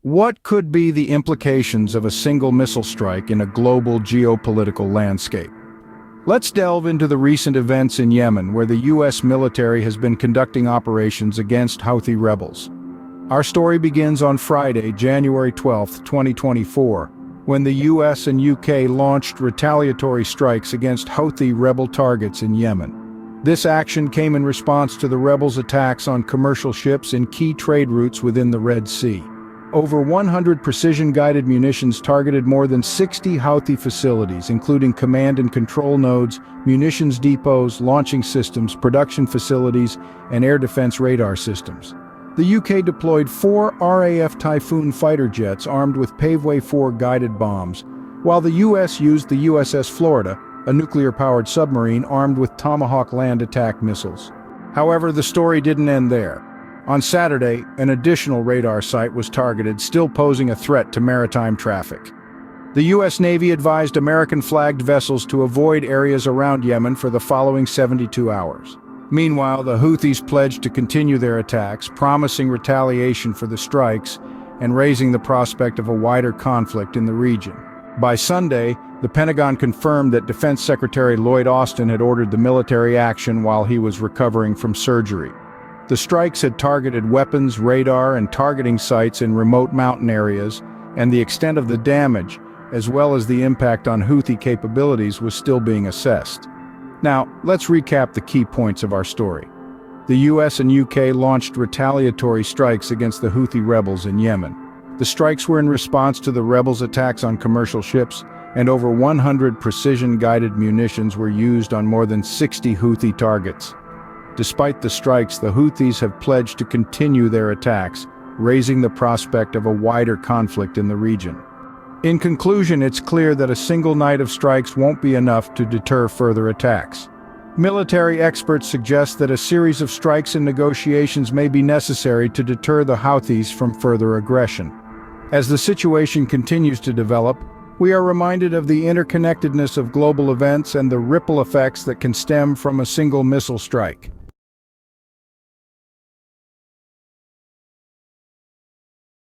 What could be the implications of a single missile strike in a global geopolitical landscape? Let's delve into the recent events in Yemen, where the U.S. military has been conducting operations against Houthi rebels. Our story begins on Friday, January 12, 2024, when the U.S. and U.K. launched retaliatory strikes against Houthi rebel targets in Yemen. This action came in response to the rebels' attacks on commercial ships in key trade routes within the Red Sea. Over 100 precision-guided munitions targeted more than 60 Houthi facilities, including command and control nodes, munitions depots, launching systems, production facilities, and air defense radar systems. The UK deployed 4 RAF Typhoon fighter jets armed with Paveway 4 guided bombs, while the US used the USS Florida, a nuclear-powered submarine armed with Tomahawk land attack missiles. However, the story didn't end there. On Saturday, an additional radar site was targeted, still posing a threat to maritime traffic. The U.S. Navy advised American-flagged vessels to avoid areas around Yemen for the following 72 hours. Meanwhile, the Houthis pledged to continue their attacks, promising retaliation for the strikes and raising the prospect of a wider conflict in the region. By Sunday, the Pentagon confirmed that Defense Secretary Lloyd Austin had ordered the military action while he was recovering from surgery. The strikes had targeted weapons, radar, and targeting sites in remote mountain areas, and the extent of the damage, as well as the impact on Houthi capabilities, was still being assessed. Now, let's recap the key points of our story. The US and UK launched retaliatory strikes against the Houthi rebels in Yemen. The strikes were in response to the rebels' attacks on commercial ships, and over 100 precision-guided munitions were used on more than 60 Houthi targets. Despite the strikes, the Houthis have pledged to continue their attacks, raising the prospect of a wider conflict in the region. In conclusion, it's clear that a single night of strikes won't be enough to deter further attacks. Military experts suggest that a series of strikes and negotiations may be necessary to deter the Houthis from further aggression. As the situation continues to develop, we are reminded of the interconnectedness of global events and the ripple effects that can stem from a single missile strike.